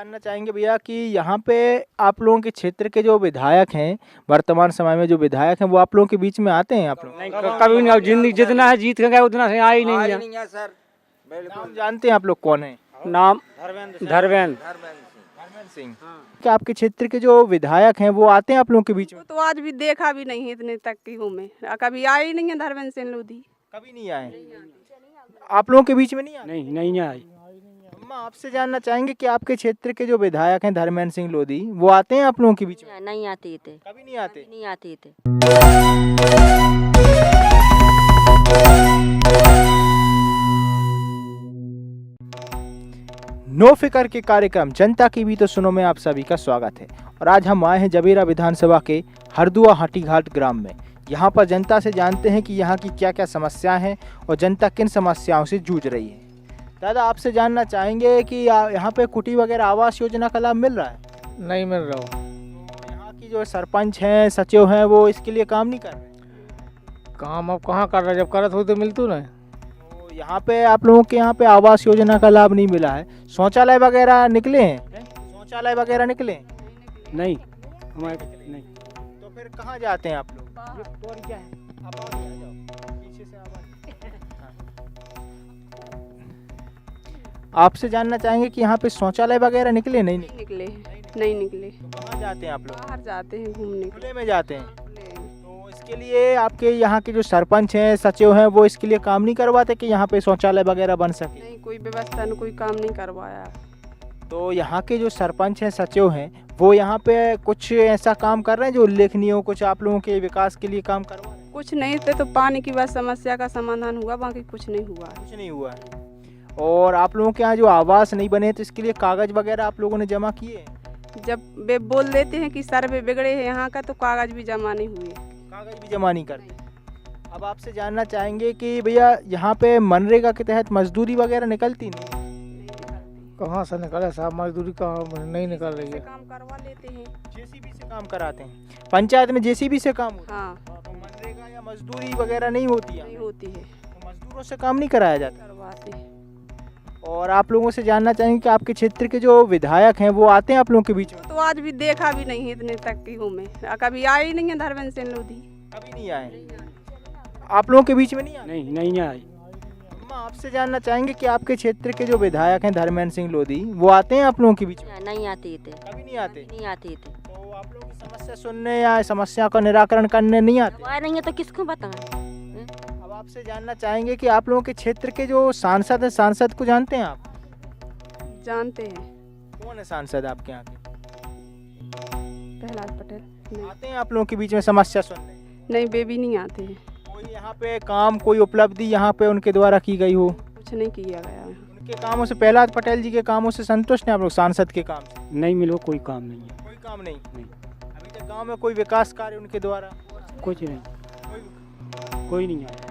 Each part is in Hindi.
जानना चाहेंगे भैया कि यहाँ पे आप लोगों के क्षेत्र के जो विधायक हैं, वर्तमान समय में जो विधायक हैं, वो आप लोगों के बीच में आते हैं? आप लोग नहीं कभी नहीं। अब जिंदगी जितना है जीत के गए उतना से आए ही नहीं है। नहीं है सर, नाम जानते हैं आप लोग कौन है? नाम धर्मेंद्र सिंह। क्या आपके क्षेत्र के जो विधायक हैं वो आते हैं आप लोगों के बीच में? तो आज भी देखा भी नहीं है इतने तक की हूँ मैं, कभी आए ही नहीं है धर्मेंद्र सिंह लोधी। कभी नहीं आए? आप लोगों के बीच में नहीं आए? नहीं आई। अम्मा, आपसे जानना चाहेंगे कि आपके क्षेत्र के जो विधायक हैं धर्मेंद्र सिंह लोधी, वो आते हैं आप लोगों के बीच में? नहीं आती थे, कभी नहीं आते? नहीं आती थे। नो फिकर के कार्यक्रम जनता की भी तो सुनो में आप सभी का स्वागत है। और आज हम आए हैं जबीरा विधानसभा के हरदुआ हाटीघाट ग्राम में। यहाँ पर जनता से जानते हैं कि यहाँ की क्या क्या समस्याएं हैं और जनता किन समस्याओं से जूझ रही है। दादा, आपसे जानना चाहेंगे कि यहाँ पे कुटी वगैरह आवास योजना का लाभ मिल रहा है? नहीं मिल रहा हो। तो यहाँ की जो सरपंच हैं, सचिव हैं, वो इसके लिए काम नहीं कर रहे? काम अब कहाँ कर रहा, जब करत हो तो मिलतू ना। तो यहाँ पे आप लोगों के यहाँ पे आवास योजना का लाभ नहीं मिला है। शौचालय वगैरह निकले हैं? शौचालय वगैरह निकले हैं? नहीं हमारे नहीं। तो फिर कहाँ जाते हैं आप लोग? क्या है? आप आगे आ जाओ, पीछे से आवाज। आपसे जानना चाहेंगे कि यहाँ पे शौचालय वगैरह निकले? नहीं निकले। नहीं निकले। तो कहाँ जाते हैं आप लोग? बाहर जाते हैं घूमने खुले में जाते हैं? के। तो इसके लिए आपके यहाँ के जो सरपंच हैं, सचिव हैं, वो इसके लिए काम नहीं करवाते कि यहाँ पे शौचालय वगैरह बन सके? नहीं, कोई व्यवस्था न कोई काम नहीं करवाया। तो यहाँ के जो सरपंच हैं, सचिव हैं, वो यहाँ पे कुछ ऐसा काम कर रहे हैं जो उल्लेखनीय हो, कुछ आप लोगों के विकास के लिए काम करवा रहे हैं? कुछ नहीं थे तो पानी की बस समस्या का समाधान हुआ, बाकी कुछ नहीं हुआ। कुछ नहीं हुआ है। और आप लोगों के यहाँ जो आवास नहीं बने तो इसके लिए कागज वगैरह आप लोगों ने जमा किए हैं? जब वे बोल देते हैं कि सर्वे बिगड़े हैं यहाँ का, तो कागज भी जमा नहीं हुए। कागज भी जमा नहीं करते। अब आपसे जानना चाहेंगे कि भैया यहाँ पे मनरेगा के तहत मजदूरी वगैरह निकलती नहीं? कहाँ से निकले साहब, मजदूरी कहाँ नहीं निकल रही है। काम करवा लेते हैं। जेसीबी से काम कराते हैं? पंचायत में जेसीबी से काम होता है? हाँ, तो मनरेगा या मजदूरी वगैरह नहीं होती है? नहीं होती है। तो मजदूरों से काम नहीं कराया जाता? करवाते हैं। और आप लोगों से जानना चाहेंगे कि आपके क्षेत्र के जो विधायक हैं वो आते हैं आप लोगों के बीच में? तो आज भी देखा भी नहीं है इतने तक की हूँ मैं, कभी आए ही नहीं है धर्मेंद्र सिंह लोधी। कभी नहीं आए? आप लोगों के बीच में नहीं आए? नहीं आई। अम्मा, आपसे जानना चाहेंगे कि आपके क्षेत्र के जो विधायक हैं धर्मेंद्र सिंह लोधी, वो आते हैं आप लोगों के बीच में? नहीं आती थे, कभी नहीं आते? नहीं आती थे। तो आप लोगों की समस्या सुनने या समस्या का निराकरण करने नहीं आते? आए नहीं है तो किसको बताएं? अब आपसे जानना चाहेंगे कि आप लोगों के क्षेत्र के जो सांसद हैं, सांसद को जानते हैं आप? जानते हैं। कौन है सांसद आपके यहाँ के? प्रहलाद पटेल। नहीं, आते हैं आप लोगों के बीच में समस्या सुनने? नहीं, वे भी नहीं आते हैं। कोई यहाँ पे काम, कोई उपलब्धि यहाँ पे उनके द्वारा की गई हो? कुछ नहीं किया गया है। उनके कामों से, प्रहलाद पटेल जी के कामों से संतुष्ट हैं आप लोग? सांसद के काम से नहीं मिलो, कोई काम नहीं है। कोई काम नहीं? नहीं। अभी तक गांव में कोई विकास कार्य उनके द्वारा? कुछ नहीं, कोई नहीं आया।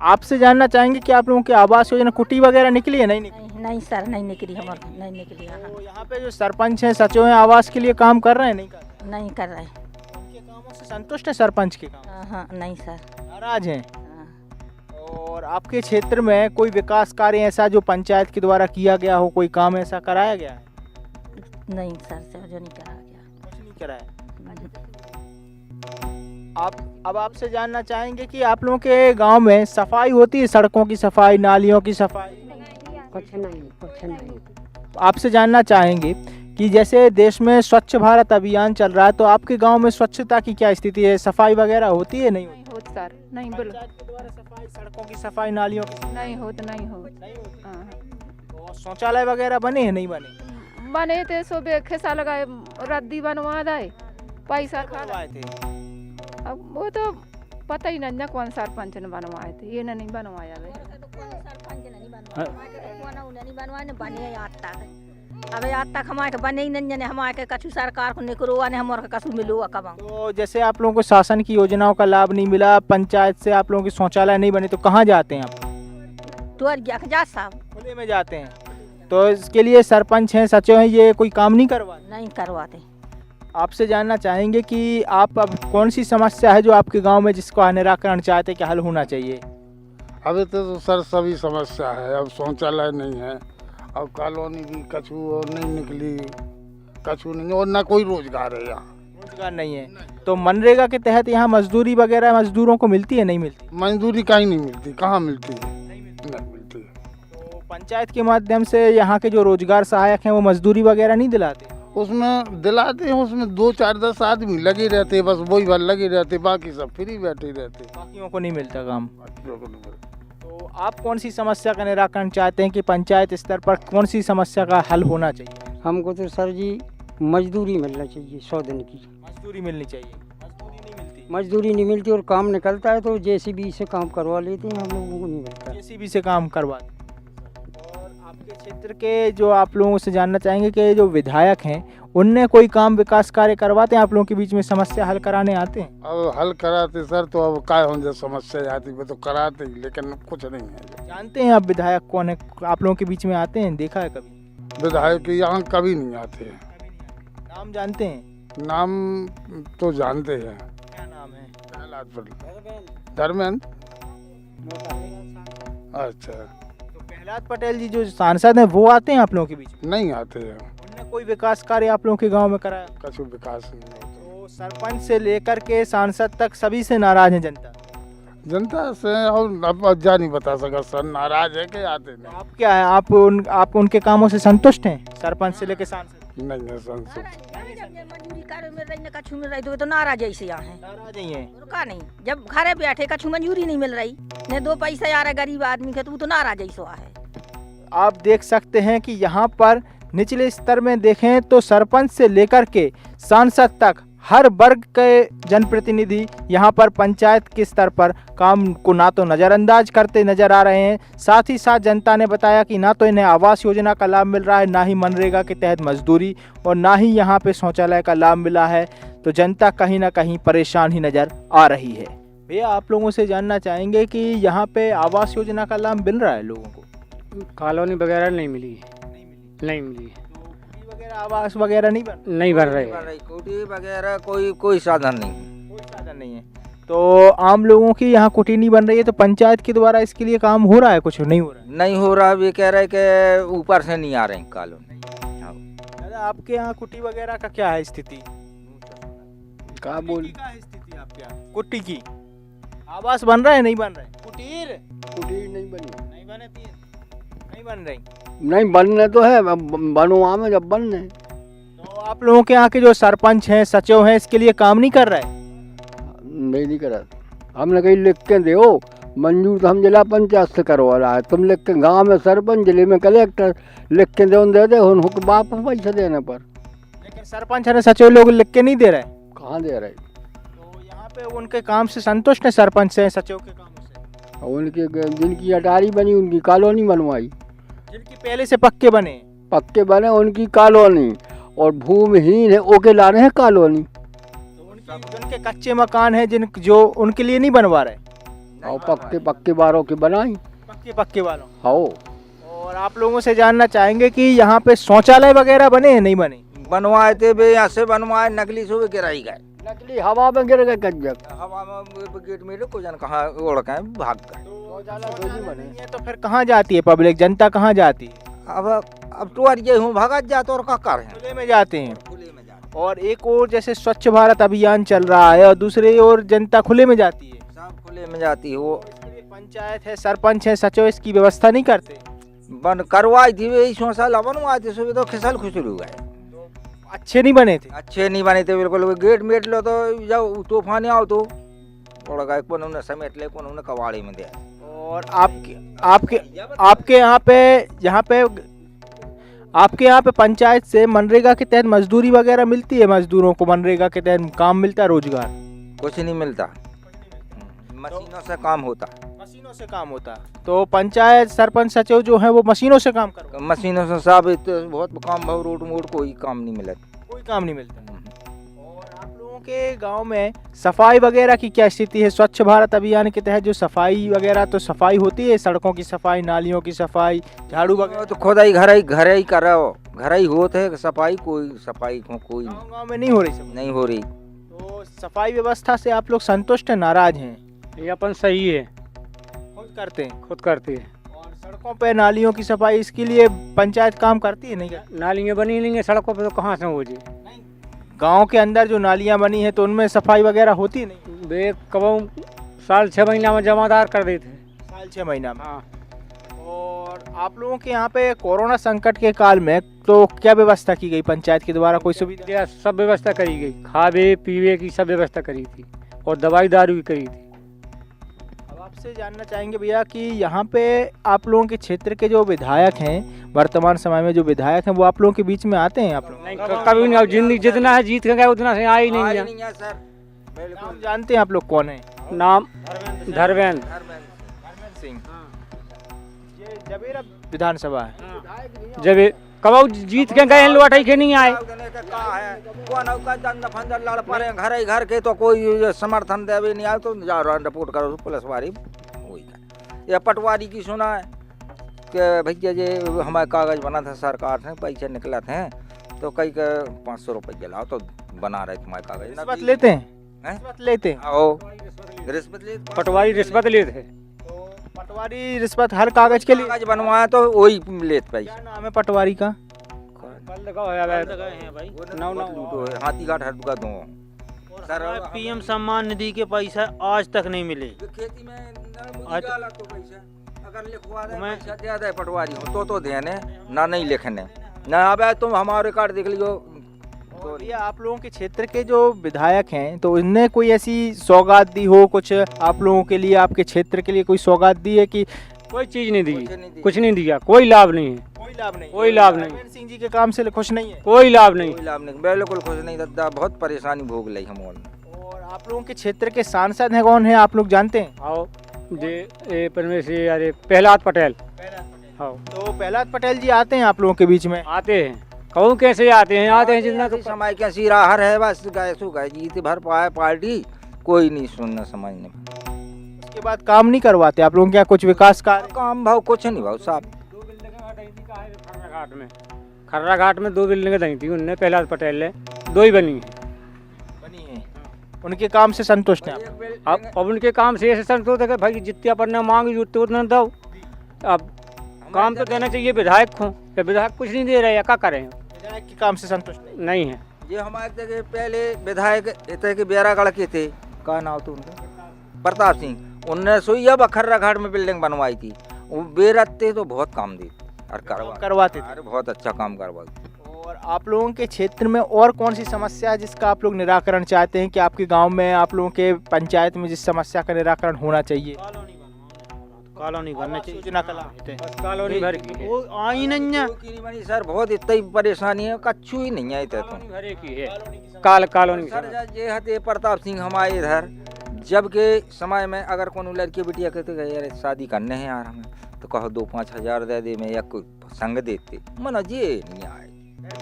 आपसे जानना चाहेंगे कि आप लोगों की आवास योजना कुटी वगैरह निकली है? नहीं निकली? नहीं सर, नहीं निकली हमारे, नहीं निकली। तो यहाँ पे जो सरपंच हैं, सचिव हैं, आवास के लिए काम कर रहे हैं? नहीं कर रहे? नहीं कर रहे। उनके कामों से संतुष्ट है सरपंच के काम? हाँ, नहीं सर। नाराज हैं? और आपके क्षेत्र में कोई विकास कार्य ऐसा जो पंचायत के द्वारा किया गया हो, कोई काम ऐसा कराया गया है? नहीं सर, जो नहीं करा गया। कुछ नहीं कराया। अब आपसे जानना चाहेंगे कि आप लोगों के गांव में सफाई होती है? सड़कों की सफाई, नालियों की सफाई? कुछ नहीं। आपसे जानना चाहेंगे कि जैसे देश में स्वच्छ भारत अभियान चल रहा है, तो आपके गांव में स्वच्छता की क्या स्थिति है? सफाई वगैरह होती है? नहीं होती? होत सर, नहीं बोलो। पंचायत के द्वारा सफाई, सड़कों की सफाई, नालियों की? नहीं होत। नहीं होती। और शौचालय वगैरह बने हैं? नहीं बने? बने थे सुबह खिसा लगाए, रद्दी बनवा दाए, पैसा खा बनवाए थे? अब वो तो पता ही नहीं कौन सरपंच ने बनवाए थे, ये नहीं बनवाया वे। अब आज तक हमारे बने ही नहीं, हमारे कछु सरकार को निकलो और हमारे कछु मिलो कब। तो जैसे आप लोगों को शासन की योजनाओं का लाभ नहीं मिला, पंचायत से आप लोगों की शौचालय नहीं बने, तो कहाँ जाते हैं आप? तो जा साहब, खुले में जाते हैं। तो इसके लिए सरपंच हैं, सचिव हैं, ये कोई काम नहीं करवाते? नहीं करवाते। आपसे जानना चाहेंगे कि आप अब कौन सी समस्या है जो आपके गांव में जिसका निराकरण चाहते हैं कि हल होना चाहिए? अभी तो सर सभी समस्या है। अब शौचालय नहीं है, और कॉलोनी भी कछु और नहीं निकली, कछु नहीं, और ना कोई रोजगार है यहाँ। रोजगार नहीं है। तो मनरेगा के तहत यहाँ मजदूरी वगैरह मजदूरों को मिलती है, नहीं मिलती? मजदूरी कहीं नहीं मिलती, कहाँ मिलती है, नहीं मिलती। तो पंचायत के माध्यम से यहाँ के जो रोजगार सहायक हैं वो मजदूरी वगैरह नहीं दिलाते? उसमें दिलाते हैं, उसमें 2 4 10 आदमी लगे रहते, बस वही भर लगे रहते, बाकी सब फ्री बैठे रहते। बाकियों को नहीं मिलता काम। बाकियों को नहीं मिलता। तो आप कौन सी समस्या का निराकरण चाहते हैं कि पंचायत स्तर पर कौन सी समस्या का हल होना चाहिए? हमको तो सर जी मजदूरी मिलना चाहिए 100 दिन की। मजदूरी मिलनी चाहिए। मजदूरी नहीं मिलती। मजदूरी नहीं मिलती और काम निकलता है तो जेसीबी से काम करवा लेते हैं, हम लोगों को नहीं मिलता। जेसीबी से काम करवाते। और आपके क्षेत्र के जो आप लोगों से जानना चाहेंगे कि जो विधायक हैं उनने कोई काम विकास कार्य करवाते हैं, आप लोगों के बीच में समस्या हल कराने आते हैं? अब हल कराते सर, तो अब क्या हो, जब समस्या आती वो तो कराते ही, लेकिन कुछ नहीं है। जानते हैं आप विधायक कौन है? आप लोगों के बीच में आते हैं, देखा है कभी? विधायक यहाँ कभी नहीं आते हैं। नाम जानते हैं? नाम तो जानते हैं। क्या नाम है? धर्मेंद्र। अच्छा। तो प्रहलाद पटेल जी जो सांसद हैं वो आते हैं आप लोगों के बीच में? नहीं आते हैं। उन्होंने कोई विकास कार्य आप लोगों के गांव में कराया? कछु विकास नहीं होता। तो सरपंच से लेकर के सांसद तक सभी से नाराज है जनता? जनता से अब जा नहीं बता सका सर, नाराज है कि आते तो नहीं। आप क्या है, आप उनके कामों से संतुष्ट हैं, सरपंच से लेकर सांसद? नहीं है संसद। मजदूरी कार्य में रही न कछु मिल रही तो नाराज ऐसे यहाँ है। नाराज ही हैं। रुका नहीं, जब घरे बैठे कछु मंजूरी नहीं मिल रही, ने 2 पैसे आ रहे गरीब आदमी के, तो नाराज ऐसा है। आप देख सकते हैं कि यहाँ पर निचले स्तर में देखें तो सरपंच से लेकर के सांसद तक हर वर्ग के जनप्रतिनिधि यहाँ पर पंचायत के स्तर पर काम को ना तो नज़रअंदाज करते नजर आ रहे हैं। साथ ही साथ जनता ने बताया कि ना तो इन्हें आवास योजना का लाभ मिल रहा है, ना ही मनरेगा के तहत मजदूरी, और ना ही यहाँ पे शौचालय का लाभ मिला है। तो जनता कहीं ना कहीं परेशान ही नज़र आ रही है। भैया आप लोगों से जानना चाहेंगे कि यहाँ पे आवास योजना का लाभ मिल रहा है लोगों को? कॉलोनी वगैरह नहीं मिली, नहीं मिली, वगैरह आवास वगैरह नहीं बन रहे। कुटी वगैरह कोई साधन नहीं, कोई साधन नहीं है। तो आम लोगों की यहाँ कुटी नहीं बन रही है, तो पंचायत के द्वारा इसके लिए काम हो रहा है? कुछ नहीं हो रहा है? नहीं हो रहा। ये कह रहे कि ऊपर से नहीं आ रहे कॉलोनी। दादा आपके यहाँ कुटी वगैरह का क्या है स्थिति? क्या बोल, क्या है स्थिति आपके यहाँ कुटी की? आवास बन रहा है, नहीं बन रहा है? कुटीर नहीं बनी, नहीं बने, नहीं बन रही। नहीं बनने तो है, बनवा में जब बनने। तो आप लोगों के यहाँ के जो सरपंच हैं, सचिव हैं, इसके लिए काम नहीं कर रहे? नहीं करा। हमने कहीं लिख के दो मंजूर, तो हम जिला पंचायत से करवा रहा है। तुम लिख के गाँव में सरपंच, जिले में कलेक्टर, लिख के दे उनको वापस पैसे देने पर। लेकिन सरपंच और सचिव लोग लिख के नहीं दे रहे? कहाँ दे रहे? तो यहाँ पे उनके काम से संतुष्ट है सरपंच से, सचिव के काम से? उनकी जिनकी अटारी बनी उनकी कॉलोनी बनवाई, जिनकी पहले से पक्के बने उनकी कॉलोनी, और भूमिहीन है ओके ला रहे हैं कॉलोनी। तो जिनके कच्चे मकान है जो उनके लिए नहीं बनवा रहे, और पक्के बारों की बनाई, पक्के वालों। हाँ। और आप लोगों से जानना चाहेंगे कि यहाँ पे शौचालय वगैरह बने हैं, नहीं बने? बनवाए थे बे, यहाँ से बनवाए, नकली से गिराई गए, नकली हवा में गिर गए कज्जक। हवा में गेट में को जन कहाँ उड़ गए, भाग गए। नहीं है तो फिर कहाँ जाती है पब्लिक, जनता कहाँ जाती है? अब तो ये हूँ भगत जाते और का कर खुले में जाते हैं। खुले में जाते, और एक और जैसे स्वच्छ भारत अभियान चल रहा है और दूसरी ओर जनता खुले में जाती है, सब खुले में जाती है। वो पंचायत है, सरपंच है, सचिव इसकी व्यवस्था नहीं करते? बन करवाई थी वे, शौचालय बनवाए थे, सुबह तो खिसल खुशल हो गए, अच्छे नहीं बने थे? अच्छे नहीं बने थे बिल्कुल। गेट मेट लो तो जब तूफान आओ तो उड़ गए, कौन उन्हें समेट ले, कौन उन्हें कबाड़ी में दे। और आपके यहाँ पे पंचायत से मनरेगा के तहत मजदूरी वगैरह मिलती है? मजदूरों को मनरेगा के तहत काम मिलता है, रोजगार? कुछ नहीं मिलता, मशीनों से काम होता, मशीनों से काम होता। तो पंचायत सरपंच सचिव जो है वो मशीनों से काम कर, मशीनों से सब बहुत काम, रोड मोड कोई काम नहीं मिला, कोई काम नहीं मिलता। और आप लोगों के गांव में सफाई वगैरह की क्या स्थिति है? स्वच्छ भारत अभियान के तहत जो सफाई वगैरह, तो सफाई होती है, सड़कों की सफाई, नालियों की सफाई, झाड़ू वगैरह? तो खुद ही घर ही कर रहे हो, घर ही होते है सफाई, कोई सफाई कोई गाँव में नहीं हो रही? नहीं हो रही। तो सफाई व्यवस्था से आप लोग संतुष्ट हैं, नाराज हैं? ये अपन सही है, खुद करते हैं? खुद करते हैं। और सड़कों पे नालियों की सफाई इसके लिए पंचायत काम करती है नहीं करती? नालियाँ बनी नहीं है सड़कों पर, तो कहाँ से हो जी? गांव के अंदर जो नालियां बनी है तो उनमें सफाई वगैरह होती नहीं? वे कब साल 6 महीना में जमादार कर देते हैं। साल 6 महीना में। हाँ, और आप लोगों के यहाँ पे कोरोना संकट के काल में तो क्या व्यवस्था की गई पंचायत के द्वारा, कोई सुविधा? यह सब व्यवस्था करी गई, खावे पीवे की सब व्यवस्था करी थी और दवाई दारू भी करी थी। अब आपसे जानना चाहेंगे भैया कि यहाँ पे आप लोगों के क्षेत्र के जो विधायक हैं, वर्तमान समय में जो विधायक हैं, वो आप लोगों के बीच में आते हैं? आप लोग नहीं, कभी नहीं। अब जिंदगी जितना है जीत के गए उतना से आए ही नहीं आई है। नहीं है सर, नाम बिल्कुल। जानते हैं आप लोग कौन है? नाम धर्मेंद्र धर्मेंद्र सिंह। ये जबेरा विधानसभा है। जब ये कब जीत के गए लौटाई के नहीं आए। घर ही घर के तो कोई समर्थन देवे नहीं आए, तो जाओ रिपोर्ट करो तो पुलिस वाली वही का। ये पटवारी की सुना है कि भैया ये हमारे कागज बना था सरकार से, पैसे निकला थे तो कई का 500 रुपये जलाओ तो बना रहे तुम्हारे कागज। रिश्वत लेते हैं? हैं? रिश्वत लेते हैं? आओ रिश्वत ले, पटवारी रिश्वत लेते हैं। तो पटवारी रिश्वत हर कागज के लिए? कागज बनवाया तो वही लेते पैसे। क्या नाम है पटवारी का? हाथी घाट हर दो सर। पीएम सम्मान निधि के पैसा आज तक नहीं मिले। खेती में आज- तो पैसा अगर लिखवा दे पैसा दे दे पटवारी हो तो देने ना, नहीं लिखने ना। अब तुम हमारे कार्ड देख लियो। तो भैया आप लोगों के क्षेत्र के जो विधायक हैं तो उनने कोई ऐसी सौगात दी हो कुछ आप लोगों के लिए, आपके क्षेत्र के लिए कोई सौगात दी है कि? कोई चीज नहीं दी, कुछ नहीं दिया, कोई लाभ नहीं है। कोई लाभ नहीं? कोई लाभ नहीं। धर्मेंद्र सिंह जी के काम से खुश नहीं है? कोई लाभ नहीं। कोई लाभ नहीं, बिल्कुल खुश नहीं दादा, बहुत परेशानी भोग ली हम। और आप लोगों के क्षेत्र के सांसद हैं कौन है आप लोग जानते हैं? आओ ये परमेश्वर अरे प्रहलाद पटेल। हाँ, तो प्रहलाद पटेल जी आते हैं आप लोगों के बीच में? आते हैं। कहूँ कैसे आते हैं? आते हैं जितना तो समय क्या सिराहर है बस, गए सो गए, जीत भर पाए पार्टी, कोई नहीं सुनना समझने। उसके बाद काम नहीं करवाते आप लोग? क्या कुछ विकास कार्य? काम भाव कुछ नहीं भाव साहब। खर्रा घाट में 2 बिल्डिंगें दी थी उनने, प्रहलाद पटेल ने, 2 ही बनी है। बनी है? उनके काम से संतुष्ट हैं आप? अब उनके काम से ऐसे संतोष है कि भाई जितने अपन ने मांगी उतने उतना दो। अब काम तो देना चाहिए विधायक को, विधायक कुछ नहीं दे रहे, क्या करें? विधायक के काम से संतुष्ट नहीं है। ये हमारे जगह पहले विधायक इतने के बेरागढ़ के थे, क्या नाम था उनका, प्रताप सिंह। उनने सोई अब खर्रा घाट में बिल्डिंग बनवाई थी। वो बेरते तो बहुत काम दी और करवाते थे? अरे बहुत अच्छा काम करवाई। और आप लोगों के क्षेत्र में और कौन सी समस्या है जिसका आप लोग निराकरण चाहते हैं कि आपके गांव में, आप लोगों के पंचायत में जिस समस्या का निराकरण होना चाहिए? कॉलोनी बनना चाहिए। योजना का लाभ देते हैं। बस कॉलोनी भर की है। वो आई नहीं है। बनी सर, बहुत इतना ही परेशानी है, कच्चू ही नहीं है इतना तो। कॉलोनी भर की है। कॉलोनी सर ये हते प्रताप सिंह हमारे इधर जब के समय में अगर कोनो लड़की बिटिया कहते गए यार शादी करने हैं यार हमें, तो कहो 2-5 हजार दे दे में या कोई संग देते, मन ये नहीं आए।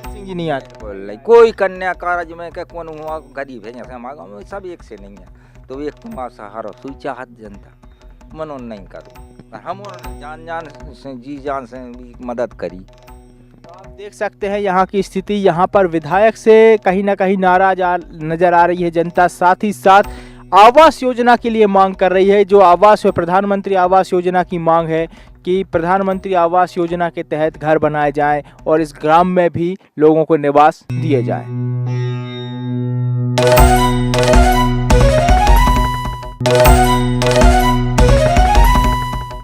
सिंह जी नहीं आते? बोल कोई कन्या कार्य में क्या कौन हुआ गरीब है जैसे हमारे गाँव में सब एक से नहीं है, तो एक तुम्हारा सहारा सुई चाहत जनता मनो नहीं करो, हम जान से जी जान से भी मदद करी। आप देख सकते हैं यहाँ की स्थिति, यहाँ पर विधायक से कहीं ना कहीं नाराज नजर आ रही है जनता। साथ ही साथ आवास योजना के लिए मांग कर रही है, जो आवास है प्रधानमंत्री आवास योजना की मांग है कि प्रधानमंत्री आवास योजना के तहत घर बनाए जाएं और इस ग्राम में भी लोगों को निवास दिए जाएं।